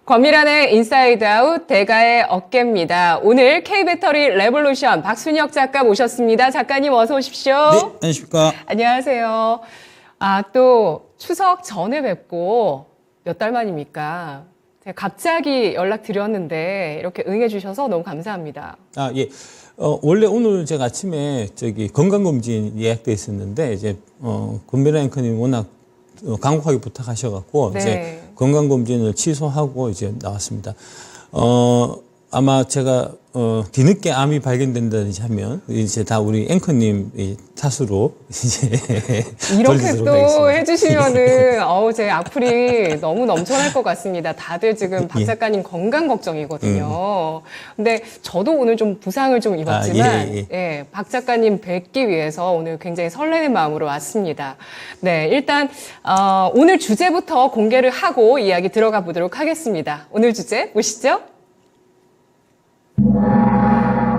권미란의 인사이드 아웃 대가의 어깨입니다. 오늘 K배터리 레볼루션 박순혁 작가 모셨습니다. 작가님 어서 오십시오. 네, 안녕하십니까. 안녕하세요. 또 추석 전에 뵙고 몇 달 만입니까? 제가 갑자기 연락드렸는데 이렇게 응해주셔서 너무 감사합니다. 예. 원래 오늘 제가 아침에 건강검진 예약돼 있었는데, 이제, 권미란 앵커님 워낙 간곡하게 부탁하셔갖고, 네. 이제 건강검진을 취소하고 이제 나왔습니다. 아마 제가, 뒤늦게 암이 발견된다든지 하면, 이제 다 우리 앵커님 탓으로 이제. 이렇게 또 하겠습니다. 해주시면은, 제 악플이 너무 넘쳐날 것 같습니다. 다들 지금 박 작가님 건강 걱정이거든요. 근데 저도 오늘 좀 부상을 좀 입었지만, 박 작가님 뵙기 위해서 오늘 굉장히 설레는 마음으로 왔습니다. 네, 일단, 오늘 주제부터 공개를 하고 이야기 들어가 보도록 하겠습니다. 오늘 주제 보시죠.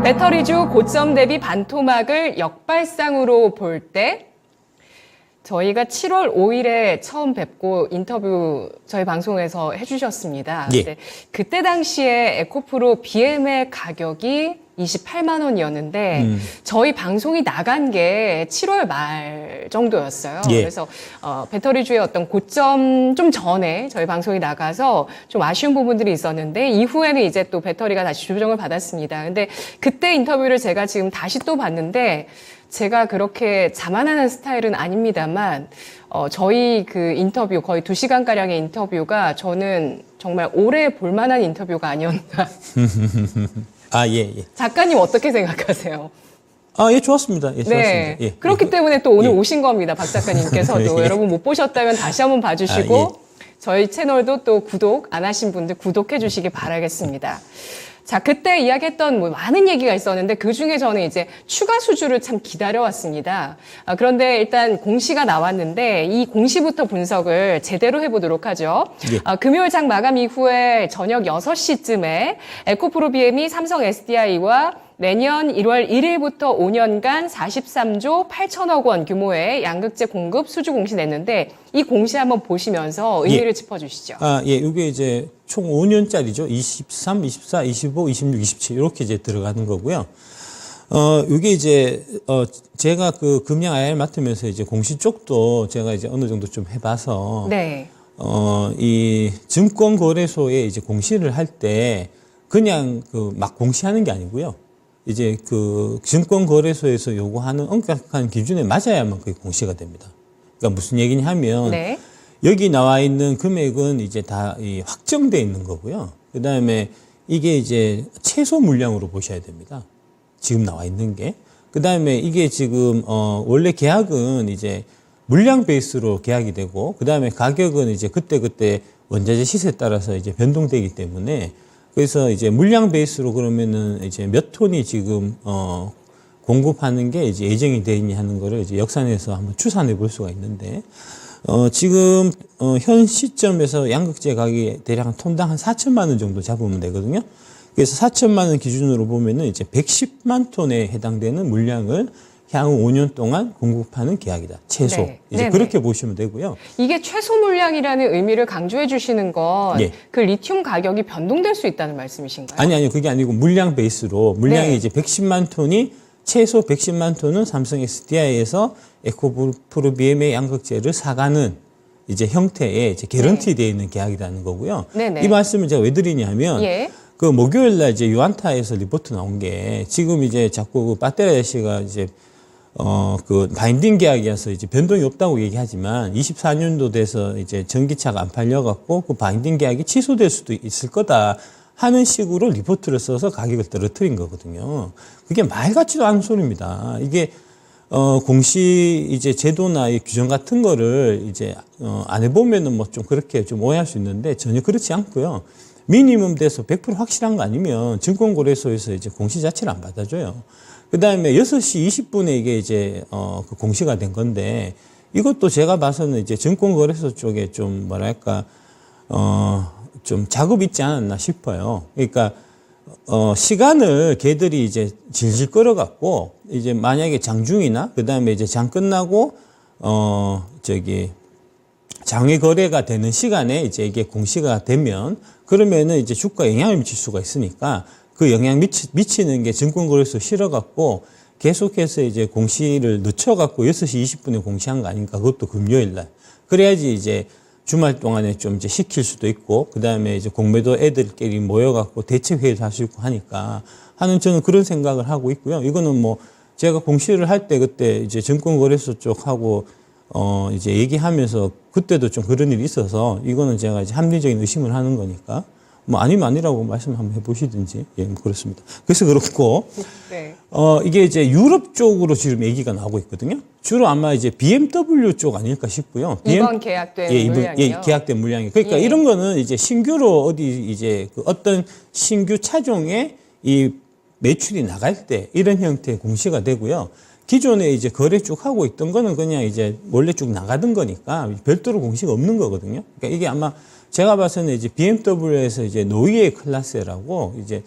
배터리주 고점 대비 반토막을 역발상으로 볼 때, 저희가 7월 5일에 처음 뵙고 인터뷰 저희 방송에서 해주셨습니다. 예. 그때 당시에 에코프로 BM의 가격이 28만 원이었는데 저희 방송이 나간 게 7월 말 정도였어요. 예. 그래서 배터리주의 어떤 고점 좀 전에 저희 방송이 나가서 좀 아쉬운 부분들이 있었는데 이후에는 이제 또 배터리가 다시 조정을 받았습니다. 근데 그때 인터뷰를 제가 지금 다시 또 봤는데 제가 그렇게 자만하는 스타일은 아닙니다만 저희 그 인터뷰 거의 2시간가량의 인터뷰가 저는 정말 오래 볼만한 인터뷰가 아니었나. 예. 작가님 어떻게 생각하세요? 예, 좋았습니다. 예, 좋았습니다. 네. 예. 그렇기 때문에 또 오늘 오신 겁니다. 박 작가님께서도. 예. 여러분 못 보셨다면 다시 한번 봐주시고 저희 채널도 또 구독 안 하신 분들 구독해 주시기 바라겠습니다. 자, 그때 이야기했던 많은 얘기가 있었는데 그 중에 저는 이제 추가 수주를 참 기다려왔습니다. 그런데 일단 공시가 나왔는데 이 공시부터 분석을 제대로 해보도록 하죠. 예. 금요일 장 마감 이후에 저녁 6시쯤에 에코프로 BM이 삼성 SDI와 내년 1월 1일부터 5년간 43조 8천억 원 규모의 양극재 공급 수주 공시 냈는데 이 공시 한번 보시면서 의미를 짚어주시죠. 이게 이제 총 5년짜리죠. 23, 24, 25, 26, 27 이렇게 이제 들어가는 거고요. 이게 이제 제가 그 금융 IR 맡으면서 이제 공시 쪽도 제가 이제 어느 정도 좀 해봐서 네. 이 증권거래소에 이제 공시를 할 때 그냥 그 막 공시하는 게 아니고요. 이제 그 증권거래소에서 요구하는 엄격한 기준에 맞아야만 그게 공시가 됩니다. 그러니까 무슨 얘기냐 하면 네. 여기 나와 있는 금액은 이제 다 확정돼 있는 거고요. 그 다음에 이게 이제 최소 물량으로 보셔야 됩니다. 지금 나와 있는 게. 그 다음에 이게 지금 원래 계약은 이제 물량 베이스로 계약이 되고 그 다음에 가격은 이제 그때 원자재 시세에 따라서 이제 변동되기 때문에 그래서 이제 물량 베이스로 그러면은 이제 몇 톤이 지금 공급하는 게 이제 예정이 되어 있냐 하는 거를 이제 역산해서 한번 추산해 볼 수가 있는데 지금 현 시점에서 양극재 가격이 대략 한 톤당 한 4천만 원 정도 잡으면 되거든요. 그래서 4천만 원 기준으로 보면은 이제 110만 톤에 해당되는 물량을 향후 5년 동안 공급하는 계약이다. 최소. 네. 이제 네네. 그렇게 보시면 되고요. 이게 최소 물량이라는 의미를 강조해 주시는 건 그 리튬 가격이 변동될 수 있다는 말씀이신가요? 아니요. 그게 아니고 물량 베이스로 물량이 네. 이제 110만 톤이 최소 110만 톤은 삼성 SDI에서 에코프로 BM의 양극재를 사가는 이제 형태의 이제 개런티 되어 있는 계약이라는 거고요. 네네. 이 말씀을 제가 왜 드리냐면 그 목요일 날 이제 유안타에서 리포트 나온 게 지금 이제 자꾸 그 배터리 씨가 이제 그 바인딩 계약이어서 이제 변동이 없다고 얘기하지만 24년도 돼서 이제 전기차가 안 팔려갖고 그 바인딩 계약이 취소될 수도 있을 거다 하는 식으로 리포트를 써서 가격을 떨어뜨린 거거든요. 그게 말 같지도 않은 소리입니다. 이게 공시 이제 제도나 이 규정 같은 거를 이제 안 해보면은 뭐 좀 그렇게 좀 오해할 수 있는데 전혀 그렇지 않고요. 미니멈 돼서 100% 확실한 거 아니면 증권거래소에서 이제 공시 자체를 안 받아줘요. 그 다음에 6시 20분에 이게 이제, 그 공시가 된 건데, 이것도 제가 봐서는 이제 증권거래소 쪽에 좀 뭐랄까, 좀 작업이 있지 않았나 싶어요. 그러니까, 시간을 걔들이 이제 질질 끌어갖고, 이제 만약에 장중이나, 그 다음에 이제 장 끝나고, 장외 거래가 되는 시간에 이제 이게 공시가 되면 그러면은 이제 주가에 영향을 미칠 수가 있으니까 그 영향 미치는 게 증권거래소 실어갖고 계속해서 이제 공시를 늦춰갖고 6시 20분에 공시한 거 아닙니까? 그것도 금요일 날. 그래야지 이제 주말 동안에 좀 이제 시킬 수도 있고, 그 다음에 이제 공매도 애들끼리 모여갖고 대책회의도 할 수 있고 하니까 하는 저는 그런 생각을 하고 있고요. 이거는 뭐 제가 공시를 할 때 그때 이제 증권거래소 쪽하고 이제 얘기하면서 그때도 좀 그런 일이 있어서 이거는 제가 이제 합리적인 의심을 하는 거니까 뭐 아니면 아니라고 말씀 한번 해보시든지. 예, 뭐 그렇습니다. 그래서 그렇고 네. 이게 이제 유럽 쪽으로 지금 얘기가 나오고 있거든요. 주로 아마 이제 BMW 쪽 아닐까 싶고요. 이번 계약된 물량이요. 계약된 물량이. 그러니까 이런 거는 이제 신규로 어디 이제 그 어떤 신규 차종에 이 매출이 나갈 때 이런 형태의 공시가 되고요. 기존에 이제 거래 쭉 하고 있던 거는 그냥 이제 원래 쭉 나가던 거니까 별도로 공시가 없는 거거든요. 그러니까 이게 아마 제가 봐서는 이제 BMW에서 이제 노이에 클라스라고 이제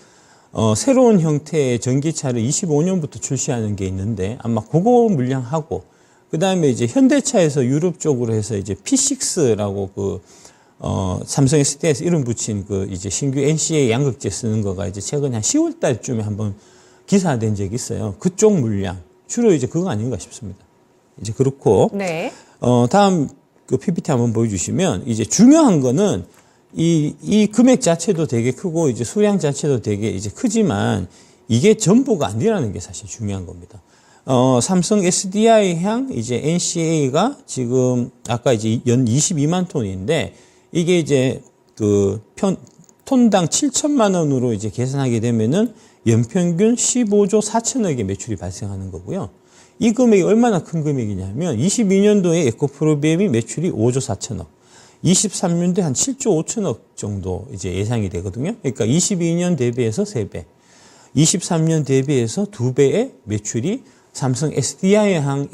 새로운 형태의 전기차를 25년부터 출시하는 게 있는데 아마 그거 물량하고 그다음에 이제 현대차에서 유럽 쪽으로 해서 이제 P6라고 그 삼성 SD에서 이름 붙인 그 이제 신규 NCA 양극재 쓰는 거가 이제 최근 한 10월 달쯤에 한번 기사된 적이 있어요. 그쪽 물량. 주로 이제 그거 아닌가 싶습니다. 이제 그렇고. 네. 다음 그 PPT 한번 보여주시면 이제 중요한 거는 이 금액 자체도 되게 크고 이제 수량 자체도 되게 이제 크지만 이게 전부가 아니라는 게 사실 중요한 겁니다. 삼성 SDI 향 이제 NCA가 지금 아까 이제 연 22만 톤인데 이게 이제 그 톤당 7천만 원으로 이제 계산하게 되면은 연평균 15조 4천억의 매출이 발생하는 거고요. 이 금액이 얼마나 큰 금액이냐면 22년도에 에코프로비엠이 매출이 5조 4천억, 23년도에 한 7조 5천억 정도 이제 예상이 되거든요. 그러니까 22년 대비해서 3배, 23년 대비해서 2배의 매출이 삼성 SDI항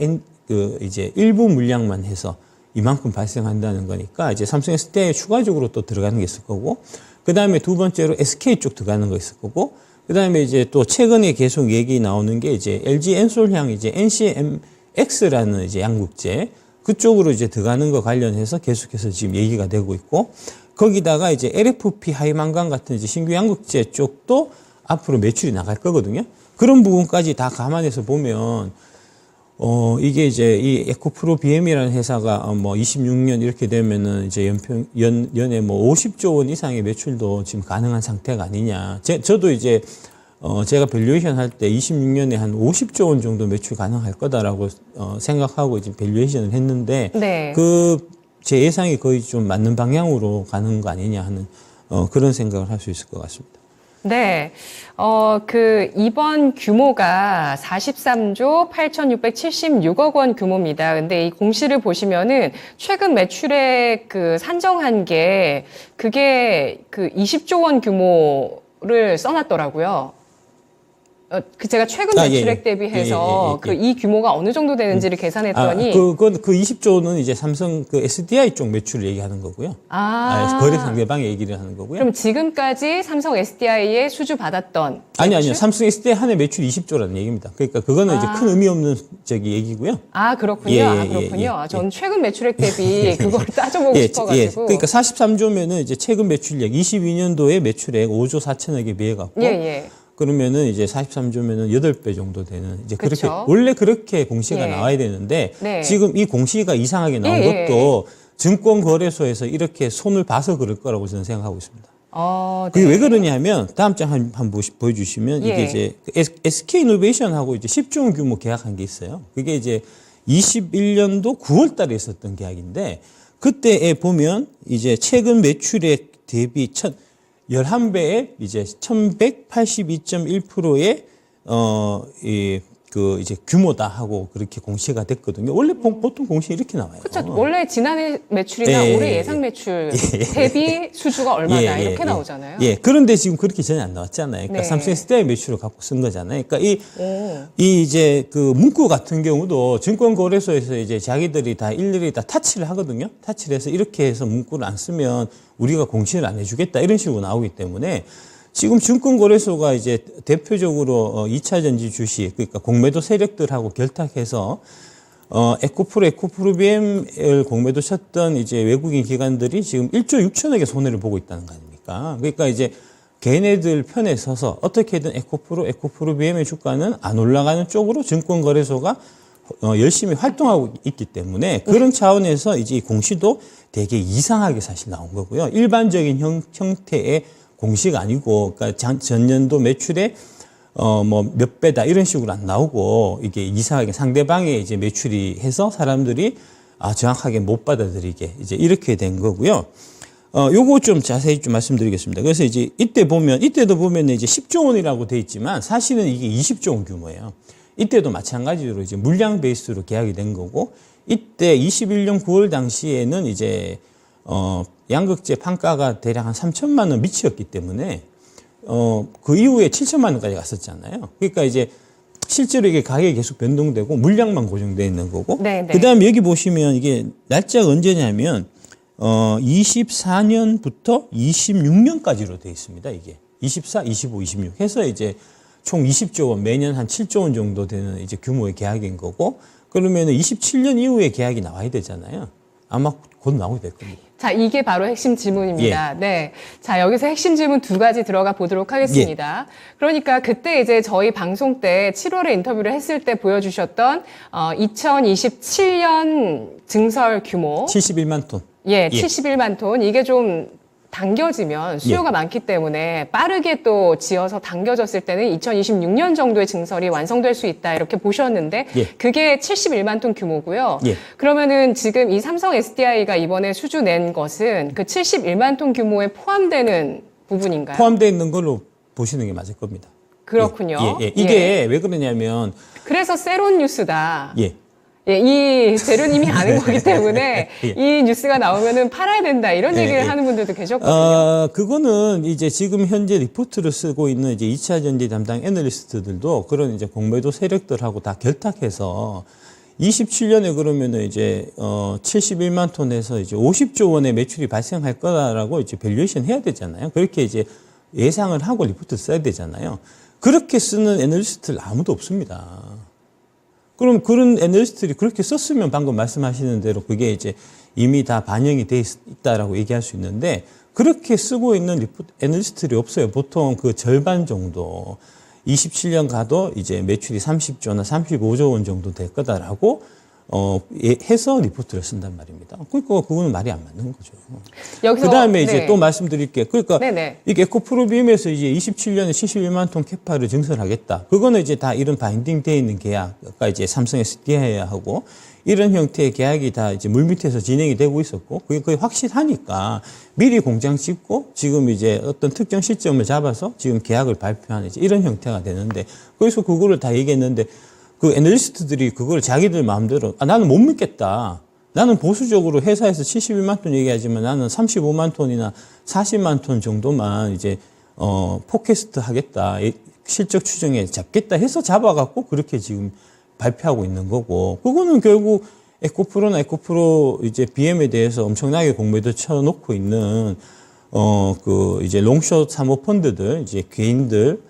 그 이제 일부 물량만 해서 이만큼 발생한다는 거니까 이제 삼성 SDI에 추가적으로 또 들어가는 게 있을 거고, 그 다음에 두 번째로 SK 쪽 들어가는 거 있을 거고, 그 다음에 이제 또 최근에 계속 얘기 나오는 게 이제 LG 엔솔향 이제 NCMX라는 이제 양극재 그쪽으로 이제 들어가는 거 관련해서 계속해서 지금 얘기가 되고 있고, 거기다가 이제 LFP 하이만강 같은 이제 신규 양극재 쪽도 앞으로 매출이 나갈 거거든요. 그런 부분까지 다 감안해서 보면 이게 이제 이 에코프로 BM이라는 회사가 뭐 26년 이렇게 되면은 이제 연에 뭐 50조 원 이상의 매출도 지금 가능한 상태가 아니냐. 저도 이제 제가 밸류에이션 할 때 26년에 한 50조 원 정도 매출 가능할 거다라고 생각하고 이제 밸류에이션을 했는데 네. 그 제 예상이 거의 좀 맞는 방향으로 가는 거 아니냐 하는 그런 생각을 할 수 있을 것 같습니다. 네. 이번 규모가 43조 8,676억 원 규모입니다. 근데 이 공시를 보시면은 최근 매출액 산정한 게 그게 20조 원 규모를 써놨더라고요. 제가 최근 매출액 대비해서 이 규모가 어느 정도 되는지를 계산했더니. 그 20조는 이제 삼성 그 SDI 쪽 매출을 얘기하는 거고요. 거래 상대방의 얘기를 하는 거고요. 그럼 지금까지 삼성 SDI에 수주 받았던. 아니요. 삼성 SDI 한 해 매출 20조라는 얘기입니다. 그러니까 그거는 이제 큰 의미 없는 얘기고요. 그렇군요. 그렇군요. 전 최근 매출액 대비 그걸 따져보고 싶어가지고. 그러니까 43조면은 이제 최근 매출액 22년도에 매출액 5조 4천억에 비해갖고. 그러면은 이제 43조면은 8배 정도 되는 이제 그렇게 그쵸? 원래 그렇게 공시가 나와야 되는데 지금 이 공시가 이상하게 나온 것도 증권거래소에서 이렇게 손을 봐서 그럴 거라고 저는 생각하고 있습니다. 그게 왜 그러냐면 다음 장 한번 보여주시면 이게 이제 SK이노베이션하고 이제 10조 원 규모 계약한 게 있어요. 그게 이제 21년도 9월 달에 있었던 계약인데 그때에 보면 이제 최근 매출액 대비 11배의 이제 1182.1%의 이제 규모다 하고 그렇게 공시가 됐거든요. 원래 보통 공시 이렇게 나와요. 그렇죠. 원래 지난해 매출이나 올해 예상 매출 대비 수주가 얼마다 이렇게 나오잖아요. 그런데 지금 그렇게 전혀 안 나왔잖아요. 그러니까 삼성 SDI 매출을 갖고 쓴 거잖아요. 그러니까 이 이제 그 문구 같은 경우도 증권거래소에서 이제 자기들이 다 일일이 다 타치를 하거든요. 타치를 해서 이렇게 해서 문구를 안 쓰면 우리가 공시를 안 해주겠다 이런 식으로 나오기 때문에 지금 증권거래소가 이제 대표적으로 2차 전지 주식, 그러니까 공매도 세력들하고 결탁해서 에코프로 BM을 공매도 쳤던 이제 외국인 기관들이 지금 1조 6천억의 손해를 보고 있다는 거 아닙니까? 그러니까 이제 걔네들 편에 서서 어떻게든 에코프로 BM의 주가는 안 올라가는 쪽으로 증권거래소가 열심히 활동하고 있기 때문에 그런 차원에서 이제 이 공시도 되게 이상하게 사실 나온 거고요. 일반적인 형태의 공시가 아니고, 그러니까 전년도 매출의 뭐 몇 배다 이런 식으로 안 나오고 이게 이상하게 상대방의 이제 매출이 해서 사람들이 정확하게 못 받아들이게 이제 이렇게 된 거고요. 요거 좀 자세히 좀 말씀드리겠습니다. 그래서 이제 이때도 보면 이제 10조 원이라고 돼 있지만 사실은 이게 20조 원 규모예요. 이때도 마찬가지로 이제 물량 베이스로 계약이 된 거고, 이때 21년 9월 당시에는 이제 양극재 판가가 대략 한 3천만 원 미치었기 때문에 그 이후에 7천만 원까지 갔었잖아요. 그러니까 이제 실제로 이게 가격이 계속 변동되고 물량만 고정되어 있는 거고. 네네. 그다음에 여기 보시면 이게 날짜가 언제냐면 24년부터 26년까지로 되어 있습니다. 이게 24, 25, 26 해서 이제 총 20조 원, 매년 한 7조 원 정도 되는 이제 규모의 계약인 거고, 그러면은 27년 이후에 계약이 나와야 되잖아요. 아마 곧 나오게 될 겁니다. 자, 이게 바로 핵심 질문입니다. 예. 네. 자, 여기서 핵심 질문 두 가지 들어가 보도록 하겠습니다. 그러니까 그때 이제 저희 방송 때 7월에 인터뷰를 했을 때 보여주셨던 2027년 증설 규모. 71만 톤. 예, 71만 톤. 이게 좀 당겨지면 수요가 많기 때문에 빠르게 또 지어서 당겨졌을 때는 2026년 정도의 증설이 완성될 수 있다 이렇게 보셨는데 그게 71만 톤 규모고요. 그러면은 지금 이 삼성 SDI가 이번에 수주 낸 것은 그 71만 톤 규모에 포함되는 부분인가요? 포함되어 있는 걸로 보시는 게 맞을 겁니다. 그렇군요. 이게 왜 그러냐면 그래서 세론 뉴스다. 예, 이 재료님이 아는 거기 때문에 이 뉴스가 나오면은 팔아야 된다 이런 얘기를 하는 분들도 계셨거든요. 그거는 이제 지금 현재 리포트를 쓰고 있는 이제 2차 전지 담당 애널리스트들도 그런 이제 공매도 세력들하고 다 결탁해서 27년에 그러면은 이제 71만 톤에서 이제 50조 원의 매출이 발생할 거다라고 이제 밸류에이션 해야 되잖아요. 그렇게 이제 예상을 하고 리포트를 써야 되잖아요. 그렇게 쓰는 애널리스트들 아무도 없습니다. 그럼 그런 애널리스트들이 그렇게 썼으면 방금 말씀하시는 대로 그게 이제 이미 다 반영이 돼 있다라고 얘기할 수 있는데, 그렇게 쓰고 있는 애널리스트들이 없어요. 보통 그 절반 정도 27년 가도 이제 매출이 30조나 35조 원 정도 될 거다라고 해서 리포트를 쓴단 말입니다. 그러니까 그거는 말이 안 맞는 거죠. 그 다음에 이제 또 말씀드릴게요. 그러니까 이게 에코프로빔에서 이제 27년에 71만 톤 캐파를 증설하겠다. 그거는 이제 다 이런 바인딩 돼 있는 계약, 아까 이제 삼성 SDI하고 이런 형태의 계약이 다 이제 물밑에서 진행이 되고 있었고, 그게 거의 확실하니까 미리 공장 짓고 지금 이제 어떤 특정 시점을 잡아서 지금 계약을 발표하는 이제 이런 형태가 되는데, 거기서 그거를 다 얘기했는데 그 애널리스트들이 그걸 자기들 마음대로 나는 못 믿겠다. 나는 보수적으로 회사에서 71만 톤 얘기하지만 나는 35만 톤이나 40만 톤 정도만 이제 포캐스트 하겠다. 실적 추정에 잡겠다 해서 잡아갖고 그렇게 지금 발표하고 있는 거고, 그거는 결국 에코프로 이제 BM에 대해서 엄청나게 공매도 쳐놓고 있는 그 이제 롱숏 사모펀드들, 이제 개인들,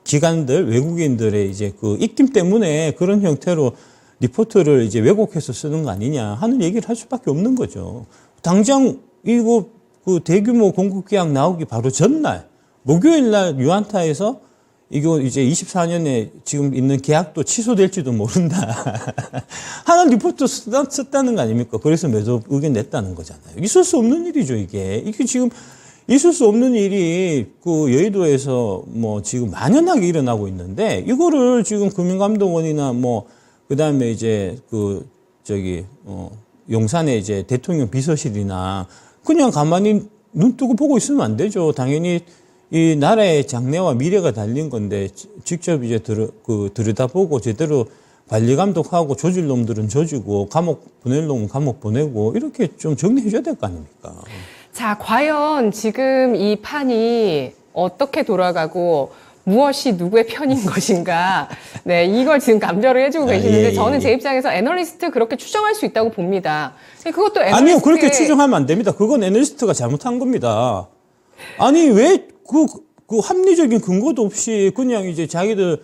기관들, 외국인들의 이제 그 입김 때문에 그런 형태로 리포트를 이제 왜곡해서 쓰는 거 아니냐 하는 얘기를 할 수밖에 없는 거죠. 당장 이거 그 대규모 공급 계약 나오기 바로 전날, 목요일 날 유안타에서 이거 이제 24년에 지금 있는 계약도 취소될지도 모른다 하는 리포트 썼다는 거 아닙니까? 그래서 매도 의견 냈다는 거잖아요. 있을 수 없는 일이죠, 이게. 이게 지금 있을 수 없는 일이 그 여의도에서 뭐 지금 만연하게 일어나고 있는데, 이거를 지금 금융감독원이나 뭐 그다음에 이제 그 저기 용산에 이제 대통령 비서실이나 그냥 가만히 눈 뜨고 보고 있으면 안 되죠. 당연히 이 나라의 장래와 미래가 달린 건데 직접 이제 들여다보고 제대로 관리 감독하고 조질 놈들은 조지고 감옥 보낼 놈은 감옥 보내고 이렇게 좀 정리해 줘야 될 거 아닙니까? 자, 과연 지금 이 판이 어떻게 돌아가고 무엇이 누구의 편인 것인가. 네, 이걸 지금 감별을 해주고 계시는데 저는 제 입장에서 애널리스트 그렇게 추정할 수 있다고 봅니다. 그것도 애널리스트 아니요, 그렇게 추정하면 안 됩니다. 그건 애널리스트가 잘못한 겁니다. 아니 왜 그 합리적인 근거도 없이 그냥 이제 자기들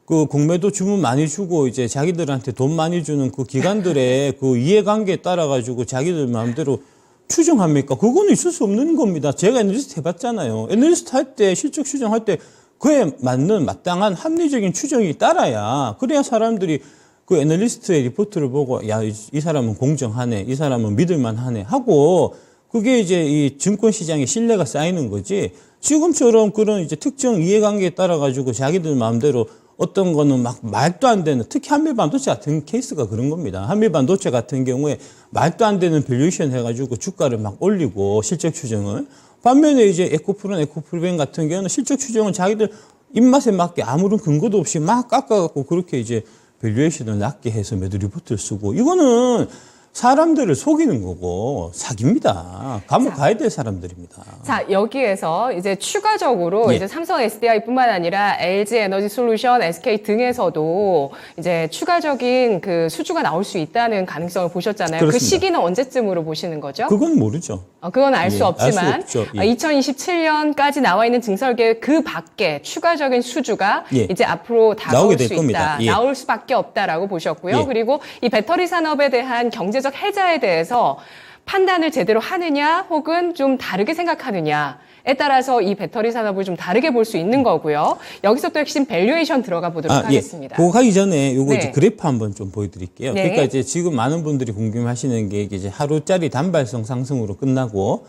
그 공매도 주문 많이 주고 이제 자기들한테 돈 많이 주는 그 기관들의 그 이해관계에 따라 가지고 자기들 마음대로 추정합니까? 그거는 있을 수 없는 겁니다. 제가 애널리스트 해봤잖아요. 애널리스트 할 때 실적 추정할 때 그에 맞는 마땅한 합리적인 추정이 따라야 그래야 사람들이 그 애널리스트의 리포트를 보고 야, 이 사람은 공정하네, 이 사람은 믿을만하네 하고 그게 이제 이 증권 시장에 신뢰가 쌓이는 거지. 지금처럼 그런 이제 특정 이해관계에 따라 가지고 자기들 마음대로 어떤 거는 막 말도 안 되는, 특히 한미반도체 같은 케이스가 그런 겁니다. 한미반도체 같은 경우에 말도 안 되는 밸류에이션 해가지고 주가를 막 올리고 실적 추정을. 반면에 이제 에코프로뱅 같은 경우는 실적 추정은 자기들 입맛에 맞게 아무런 근거도 없이 막 깎아갖고 그렇게 이제 밸류에이션을 낮게 해서 매도 리포트를 쓰고 이거는 사람들을 속이는 거고 사기입니다. 감옥 가야 될 사람들입니다. 자, 여기에서 이제 추가적으로 이제 삼성 SDI뿐만 아니라 LG 에너지 솔루션, SK 등에서도 이제 추가적인 그 수주가 나올 수 있다는 가능성을 보셨잖아요. 그렇습니다. 그 시기는 언제쯤으로 보시는 거죠? 그건 모르죠. 그건 알 수 없지만 알 수 없죠. 2027년까지 나와 있는 증설계획 그 밖에 추가적인 수주가 이제 앞으로 다가올 수 있다. 나올 수밖에 없다라고 보셨고요. 그리고 이 배터리 산업에 대한 경제적 해자에 대해서 판단을 제대로 하느냐 혹은 좀 다르게 생각하느냐에 따라서 이 배터리 산업을 좀 다르게 볼 수 있는 거고요. 여기서 또 핵심 밸류에이션 들어가 보도록 하겠습니다. 그거 하기 전에 요거 이제 그래프 한번 좀 보여드릴게요. 그러니까 이제 지금 많은 분들이 궁금해하시는 게 이제 하루짜리 단발성 상승으로 끝나고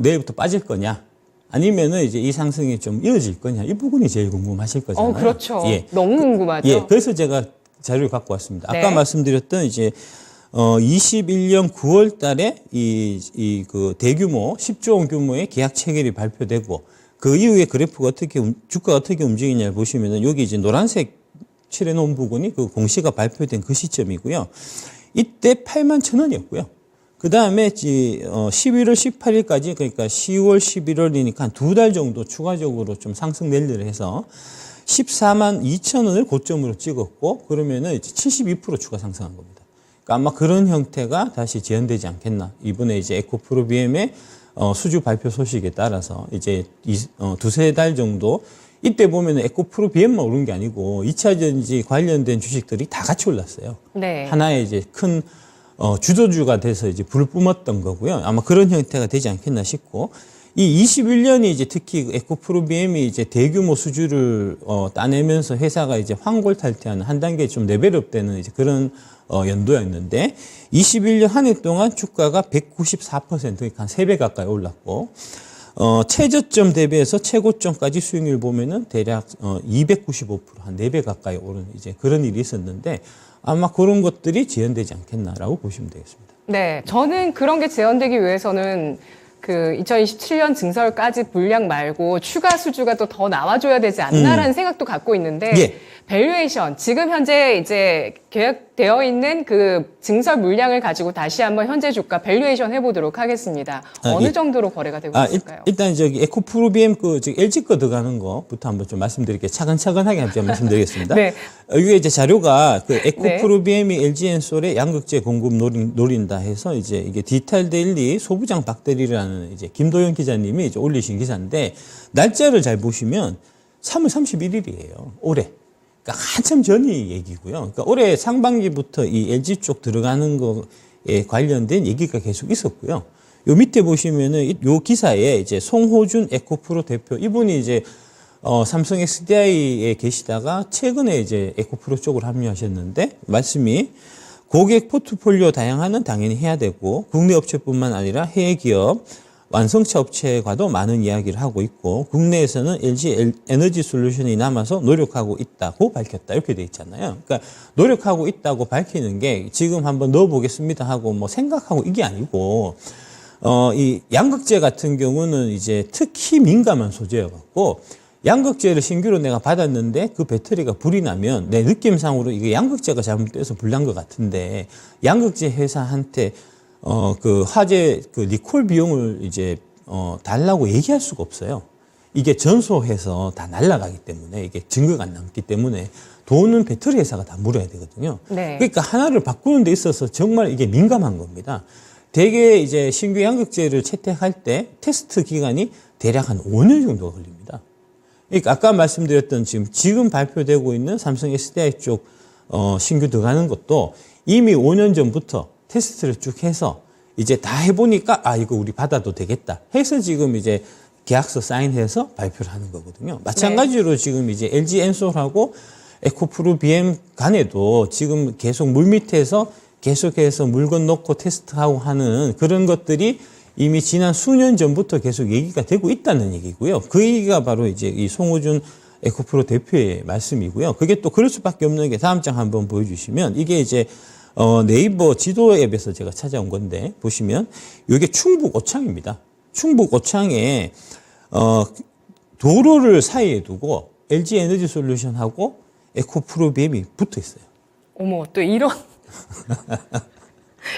내일부터 빠질 거냐? 아니면은 이제 이 상승이 좀 이어질 거냐? 이 부분이 제일 궁금하실 거잖아요. 그렇죠. 너무 궁금하죠. 그래서 제가 자료를 갖고 왔습니다. 아까 말씀드렸던 이제 21년 9월 달에 그 대규모 10조 원 규모의 계약 체결이 발표되고 그 이후에 그래프가 주가가 어떻게 움직이냐를 보시면은 여기 이제 노란색 칠해 놓은 부분이 그 공시가 발표된 그 시점이고요. 이때 8만 1,000원이었고요. 그 다음에 11월 18일까지 그러니까 10월, 11월이니까 한 두 달 정도 추가적으로 좀 상승 랠리를 해서 14만 2,000원을 고점으로 찍었고 그러면은 이제 72% 추가 상승한 겁니다. 그러니까 아마 그런 형태가 다시 재현되지 않겠나. 이번에 이제 에코프로비엠의 수주 발표 소식에 따라서 이제 두세 달 정도 이때 보면은 에코프로비엠만 오른 게 아니고 2차 전지 관련된 주식들이 다 같이 올랐어요. 하나의 이제 큰 주도주가 돼서 이제 불을 뿜었던 거고요. 아마 그런 형태가 되지 않겠나 싶고 이 21년이 이제 특히 에코프로비엠이 이제 대규모 수주를 따내면서 회사가 이제 환골탈퇴하는 한 단계 좀 레벨업되는 이제 그런 연도였는데 21년 한 해 동안 주가가 194% 그러니까 한 3배 가까이 올랐고 최저점 대비해서 최고점까지 수익률 보면은 대략 295% 한 4배 가까이 오른 이제 그런 일이 있었는데 아마 그런 것들이 재현되지 않겠나라고 보시면 되겠습니다. 네, 저는 그런 게 재현되기 위해서는 그 2027년 증설까지 분량 말고 추가 수주가 또 더 나와줘야 되지 않나라는 생각도 갖고 있는데 밸류에이션 지금 현재 이제 계획되어 있는 그 증설 물량을 가지고 다시 한번 현재 주가 밸류에이션 해보도록 하겠습니다. 어느 정도로 거래가 되고 있을까요? 일단 저기 에코프로비엠 LG 거 들어가는 거부터 한번 좀 말씀드릴게요. 차근차근하게 한번 말씀드리겠습니다. 이게 이제 자료가 그 에코프로비엠이 LG엔솔의 양극재 공급 노린다 해서 이제 이게 디지털 데일리 소부장 박대리라는 이제 김도영 기자님이 이제 올리신 기사인데 날짜를 잘 보시면 3월 31일이에요. 올해. 그러니까 한참 전이 얘기고요. 그러니까 올해 상반기부터 이 LG 쪽 들어가는 거에 관련된 얘기가 계속 있었고요. 요 밑에 보시면은 요 기사에 이제 송호준 에코프로 대표 이분이 이제 삼성 SDI에 계시다가 최근에 이제 에코프로 쪽으로 합류하셨는데 말씀이 고객 포트폴리오 다양화는 당연히 해야 되고 국내 업체뿐만 아니라 해외 기업 완성차 업체과도 많은 이야기를 하고 있고 국내에서는 LG 에너지 솔루션이 남아서 노력하고 있다고 밝혔다 이렇게 돼 있잖아요. 그러니까 노력하고 있다고 밝히는 게 지금 한번 넣어보겠습니다 하고 뭐 생각하고 이게 아니고 이 양극재 같은 경우는 이제 특히 민감한 소재여갖고 양극재를 신규로 내가 받았는데 그 배터리가 불이 나면 내 느낌상으로 이게 양극재가 잘못돼서 불난 것 같은데 양극재 회사한테 그 화재 그 리콜 비용을 이제 달라고 얘기할 수가 없어요. 이게 전소해서 다 날아가기 때문에 이게 증거가 안 남기 때문에 돈은 배터리 회사가 다 물어야 되거든요. 그러니까 하나를 바꾸는 데 있어서 정말 이게 민감한 겁니다. 대개 이제 신규 양극재를 채택할 때 테스트 기간이 대략 한 5년 정도가 걸립니다. 그러니까 아까 말씀드렸던 지금 발표되고 있는 삼성 SDI 쪽 신규 들어가는 것도 이미 5년 전부터 테스트를 쭉 해서 이제 다 해보니까 이거 우리 받아도 되겠다 해서 지금 이제 계약서 사인해서 발표를 하는 거거든요. 마찬가지로 지금 이제 LG 엔솔하고 에코프로 BM 간에도 지금 계속 물밑에서 계속해서 물건 넣고 테스트하고 하는 그런 것들이 이미 지난 수년 전부터 계속 얘기가 되고 있다는 얘기고요. 그 얘기가 바로 이제 이 송호준 에코프로 대표의 말씀이고요. 그게 또 그럴 수밖에 없는 게 다음 장 한번 보여주시면 이게 이제 네이버 지도 앱에서 제가 찾아온 건데 보시면 이게 충북 오창입니다. 충북 오창에 도로를 사이에 두고 LG 에너지 솔루션하고 에코프로 BM이 붙어 있어요. 어머, 또 이런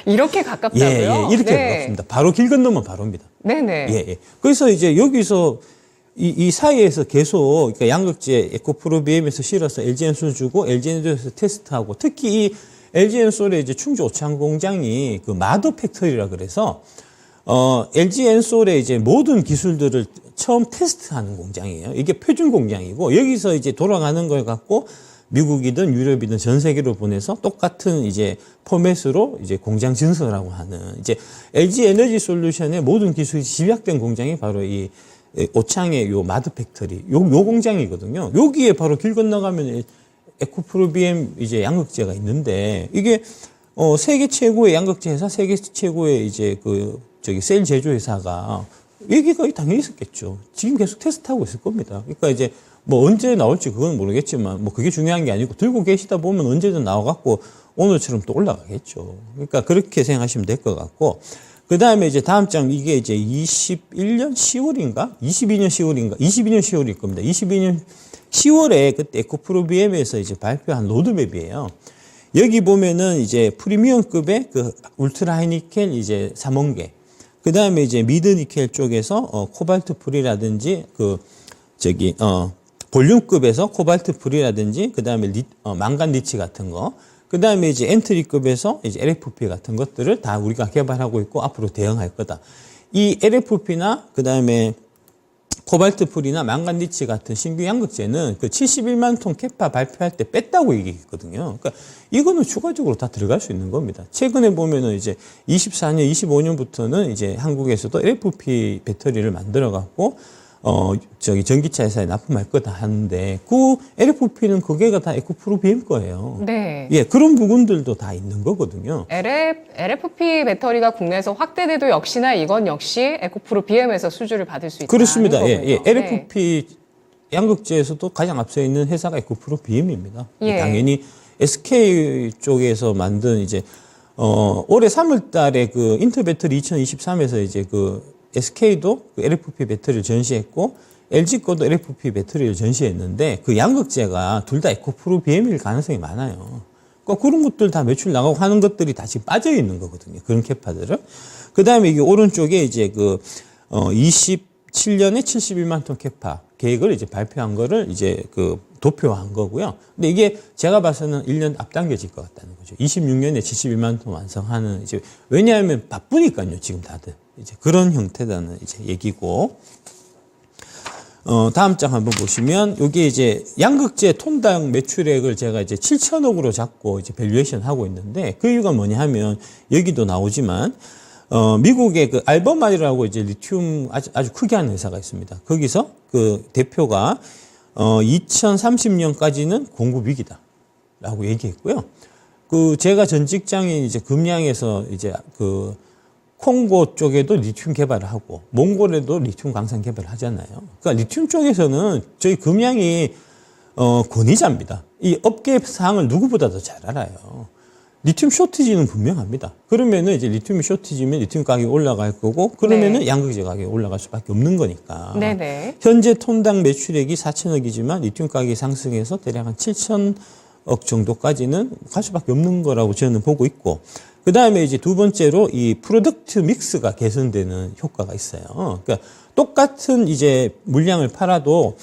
이렇게 가깝다고요? 예, 이렇게 가깝습니다. 바로 길 건너면 바로입니다. 네네. 예. 그래서 이제 여기서 이 사이에서 계속 그러니까 양극재 에코프로 BM에서 실어서 LG 엔솔 주고 LG 에너지에서 테스트하고 특히 이 LG 엔솔의 이제 충주 오창 공장이 그 마더 팩토리라 그래서 LG 엔솔의 이제 모든 기술들을 처음 테스트하는 공장이에요. 이게 표준 공장이고 여기서 이제 돌아가는 걸 갖고 미국이든 유럽이든 전 세계로 보내서 똑같은 이제 포맷으로 이제 공장 증설하고 하는 이제 LG 에너지 솔루션의 모든 기술이 집약된 공장이 바로 이 오창의 요 마드 팩토리 요 공장이거든요. 여기에 바로 길 건너가면 에코프로 BM 이제 양극재가 있는데 이게 세계 최고의 양극재 회사, 세계 최고의 이제 셀 제조 회사가 여기가 당연히 있었겠죠. 지금 계속 테스트하고 있을 겁니다. 그러니까 이제 뭐 언제 나올지 그건 모르겠지만 뭐 그게 중요한 게 아니고 들고 계시다 보면 언제든 나와갖고 오늘처럼 또 올라가겠죠. 그러니까 그렇게 생각하시면 될 것 같고 그 다음에 이제 다음 장 이게 이제 21년 10월인가? 22년 10월인가? 22년 10월일 겁니다. 22년 10월에 그때 에코프로 BM에서 이제 발표한 로드맵이에요. 여기 보면은 이제 프리미엄급의 그 울트라 하이니켈 이제 3원계. 그 다음에 이제 미드 니켈 쪽에서 코발트 프리라든지 볼륨급에서 코발트 프리라든지 그 다음에 망간 리치 같은 거. 그 다음에 이제 엔트리급에서 이제 LFP 같은 것들을 다 우리가 개발하고 있고 앞으로 대응할 거다. 이 LFP나 그 다음에 코발트 풀이나 망간 리치 같은 신규 양극재는 그 71만 톤 캐파 발표할 때 뺐다고 얘기했거든요. 그러니까 이거는 추가적으로 다 들어갈 수 있는 겁니다. 최근에 보면은 이제 24년, 25년부터는 이제 한국에서도 LFP 배터리를 만들어 갖고 전기차 회사에 납품할 거다 하는데 그 LFP는 그게가 다 에코프로 BM 거예요. 네. 예, 그런 부분들도 다 있는 거거든요. LFP 배터리가 국내에서 확대돼도 역시나 이건 역시 에코프로 BM에서 수주를 받을 수 있다. 그렇습니다. 예. LFP 양극재에서도 가장 앞서 있는 회사가 에코프로 BM입니다. 예. 당연히 SK 쪽에서 만든 이제 올해 3월 달에 그 인터 배터리 2023에서 이제 SK도 그 LFP 배터리를 전시했고 LG 거도 LFP 배터리를 전시했는데 그 양극재가 둘 다 에코프로 BM일 가능성이 많아요. 그러니까 그런 것들 다 매출 나가고 하는 것들이 다 지금 빠져 있는 거거든요. 그런 캐파들을. 그 다음에 이게 오른쪽에 이제 27년에 71만 톤 캐파 계획을 이제 발표한 거를 이제 도표한 거고요. 근데 이게 제가 봐서는 1년 앞당겨질 것 같다는 거죠. 26년에 71만 톤 완성하는 이제 왜냐하면 바쁘니까요. 지금 다들 이제 그런 형태라는 이제 얘기고. 다음 장 한번 보시면 여기 이제 양극재 톤당 매출액을 제가 이제 7천억으로 잡고 이제 밸류에이션 하고 있는데 그 이유가 뭐냐 하면 여기도 나오지만 미국의 그 알버마이라고 이제 리튬 아주 크게 하는 회사가 있습니다. 거기서 그 대표가 2030년까지는 공급 위기다라고 얘기했고요. 제가 전 직장인 이제 금양에서 이제 콩고 쪽에도 리튬 개발을 하고 몽골에도 리튬 광산 개발을 하잖아요. 그러니까 리튬 쪽에서는 저희 금양이 권위자입니다. 이 업계 사항을 누구보다도 잘 알아요. 리튬 쇼티지는 분명합니다. 그러면은 이제 리튬이 쇼티지면 리튬 가격이 올라갈 거고 그러면은 양극재 가격이 올라갈 수밖에 없는 거니까. 네네. 현재 톤당 매출액이 4천억이지만 리튬 가격이 상승해서 대략 한 7천억 정도까지는 갈 수밖에 없는 거라고 저는 보고 있고. 그 다음에 이제 두 번째로 이 프로덕트 믹스가 개선되는 효과가 있어요. 그러니까 똑같은 이제 물량을 팔아도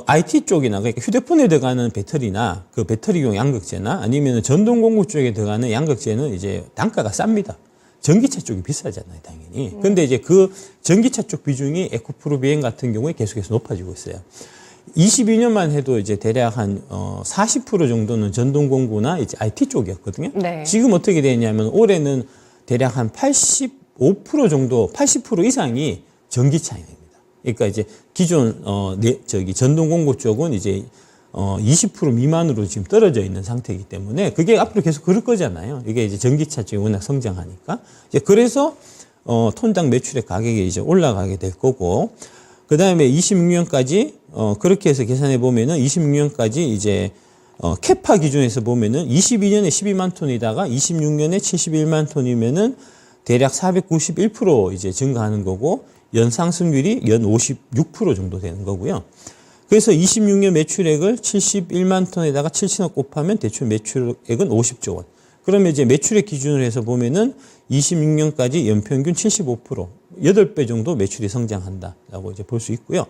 IT 쪽이나 그러니까 휴대폰에 들어가는 배터리나 그 배터리용 양극재나 아니면 전동 공구 쪽에 들어가는 양극재는 이제 단가가 쌉니다. 전기차 쪽이 비싸잖아요, 당연히. 근데 이제 그 전기차 쪽 비중이 에코프로 BM 같은 경우에 계속해서 높아지고 있어요. 22년만 해도 이제 대략 한 40% 정도는 전동공구나 이제 IT 쪽이었거든요. 네. 지금 어떻게 되냐면 올해는 대략 한 85% 정도, 80% 이상이 전기차입니다. 그러니까 이제 기존 전동공구 쪽은 이제 20% 미만으로 지금 떨어져 있는 상태이기 때문에 그게 앞으로 계속 그럴 거잖아요. 이게 이제 전기차 쪽이 워낙 성장하니까. 이제 그래서 톤당 매출의 가격이 이제 올라가게 될 거고, 그 다음에 26년까지 그렇게 해서 계산해 보면은 26년까지 이제 캐파 기준에서 보면은 22년에 12만 톤이다가 26년에 71만 톤이면은 대략 491% 이제 증가하는 거고, 연상승률이 연 56% 정도 되는 거고요. 그래서 26년 매출액을 71만 톤에다가 7천억 곱하면 대출 매출액은 50조 원. 그러면 이제 매출액 기준으로 해서 보면은 26년까지 연평균 75%, 8배 정도 매출이 성장한다라고 이제 볼 수 있고요.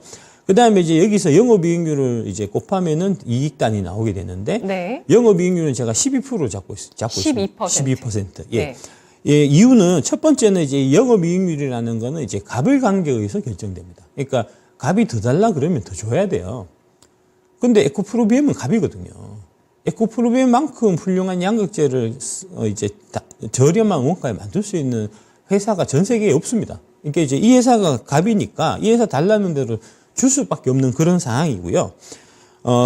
그 다음에 이제 여기서 영업이익률을 이제 곱하면은 이익단이 나오게 되는데, 네. 영업이익률은 제가 12% 잡고 있습니다. 12%. 예. 네. 예, 이유는 첫 번째는 이제 영업이익률이라는 거는 이제 갑을 관계에 의해서 결정됩니다. 그러니까 갑이 더 달라 그러면 더 줘야 돼요. 근데 에코프로 BM은 갑이거든요. 에코프로 BM만큼 훌륭한 양극재를 이제 저렴한 원가에 만들 수 있는 회사가 전 세계에 없습니다. 그러니까 이제 이 회사가 갑이니까 이 회사 달라는 대로 줄 수밖에 없는 그런 상황이고요.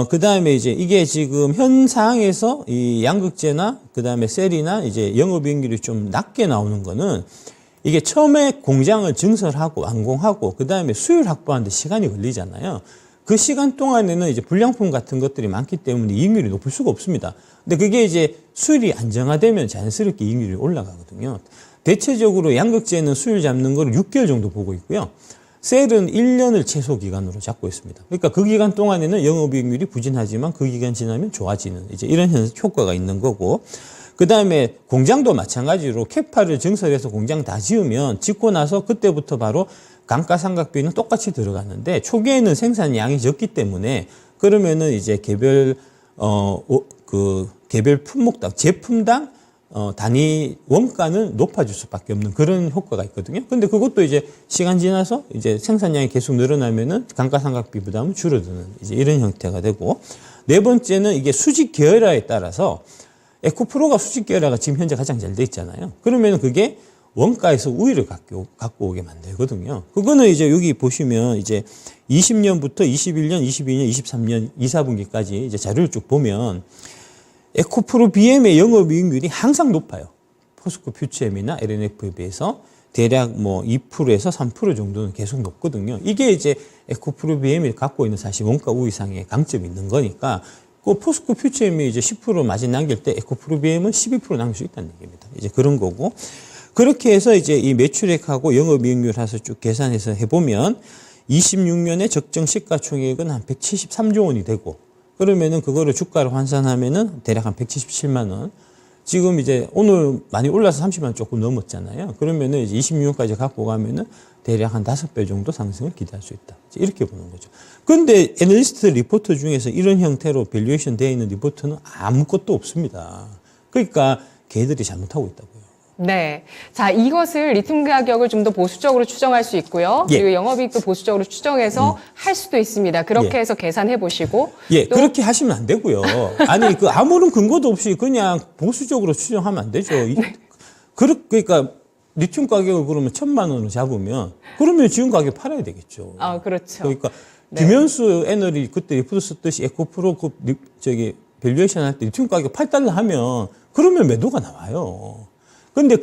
그 다음에 이제 이게 지금 현 상황에서 이 양극재나 그 다음에 셀이나 이제 영업이익률이 좀 낮게 나오는 거는 이게 처음에 공장을 증설하고 완공하고 그 다음에 수율 확보하는데 시간이 걸리잖아요. 그 시간 동안에는 이제 불량품 같은 것들이 많기 때문에 이익률이 높을 수가 없습니다. 근데 그게 이제 수율이 안정화되면 자연스럽게 이익률이 올라가거든요. 대체적으로 양극재는 수율 잡는 걸 6개월 정도 보고 있고요. 셀은 1년을 최소 기간으로 잡고 있습니다. 그러니까 그 기간 동안에는 영업이익률이 부진하지만 그 기간 지나면 좋아지는 이제 이런 효과가 있는 거고, 그 다음에 공장도 마찬가지로 캐파를 증설해서 공장 다 지으면 짓고 나서 그때부터 바로 감가상각비는 똑같이 들어가는데 초기에는 생산량이 적기 때문에 그러면은 이제 개별 품목당 제품당 단위 원가는 높아질 수밖에 없는 그런 효과가 있거든요. 근데 그것도 이제 시간 지나서 이제 생산량이 계속 늘어나면은 감가상각비 부담은 줄어드는 이제 이런 형태가 되고, 네 번째는 이게 수직 계열화에 따라서 에코프로가 수직 계열화가 지금 현재 가장 잘 돼 있잖아요. 그러면 그게 원가에서 우위를 갖고 오게 만들거든요. 그거는 이제 여기 보시면 이제 20년부터 21년, 22년, 23년 2, 4분기까지 이제 자료를 쭉 보면 에코프로 BM의 영업이익률이 항상 높아요. 포스코 퓨처엠이나 LNF에 비해서 대략 뭐 2%에서 3% 정도는 계속 높거든요. 이게 이제 에코프로 BM이 갖고 있는 사실 원가 우위상의 강점이 있는 거니까 그 포스코 퓨처엠이 이제 10% 마진 남길 때 에코프로 BM은 12% 남길 수 있다는 얘기입니다. 이제 그런 거고. 그렇게 해서 이제 이 매출액하고 영업이익률 해서 쭉 계산해서 해보면 26년에 적정 시가총액은 한 173조 원이 되고, 그러면은 그거를 주가로 환산하면은 대략 한 177만 원. 지금 이제 오늘 많이 올라서 30만 원 조금 넘었잖아요. 그러면은 이제 26년까지 갖고 가면은 대략 한 5배 정도 상승을 기대할 수 있다. 이렇게 보는 거죠. 근데 애널리스트 리포트 중에서 이런 형태로 밸류에이션 되어 있는 리포트는 아무것도 없습니다. 그러니까 걔들이 잘못하고 있다고요. 네. 자, 이것을 리튬 가격을 좀 더 보수적으로 추정할 수 있고요. 예. 그리고 영업이익도 보수적으로 추정해서 할 수도 있습니다. 그렇게 해서 계산해 보시고. 예, 그렇게 하시면 안 되고요. 아니, 그 아무런 근거도 없이 그냥 보수적으로 추정하면 안 되죠. 네. 그러니까 리튬 가격을 그러면 1,000만 원으로 잡으면 그러면 지금 가격 팔아야 되겠죠. 아, 그렇죠. 그러니까 네. 김현수 애널이 그때 리포트 썼듯이 에코프로 밸류에이션 할 때 리튬 가격 8달러 하면 그러면 매도가 나와요. 근데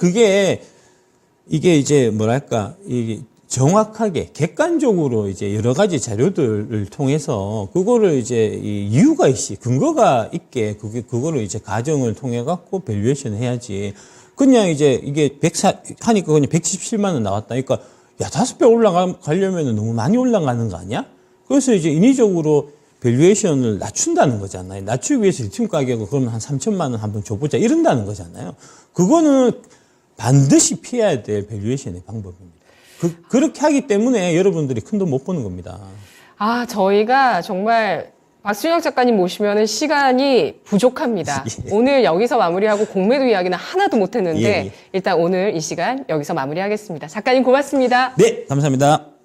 이게 이제 뭐랄까, 이게 정확하게 객관적으로 이제 여러 가지 자료들을 통해서 그거를 이제 이유가 있이 근거가 있게 그거를 이제 가정을 통해 갖고 밸류에이션 해야지. 그냥 이제 이게 하니까 그냥 177만 원 나왔다. 그러니까 야, 5배 올라가려면 너무 많이 올라가는 거 아니야? 그래서 이제 인위적으로 밸류에이션을 낮춘다는 거잖아요. 낮추기 위해서 리튬 가격을 그러면 한 3천만 원 한번 줘보자 이런다는 거잖아요. 그거는 반드시 피해야 될 밸류에이션의 방법입니다. 그렇게 하기 때문에 여러분들이 큰 돈 못 버는 겁니다. 아, 저희가 정말 박순혁 작가님 모시면은 시간이 부족합니다. 오늘 여기서 마무리하고 공매도 이야기는 하나도 못했는데 일단 오늘 이 시간 여기서 마무리하겠습니다. 작가님 고맙습니다. 네, 감사합니다.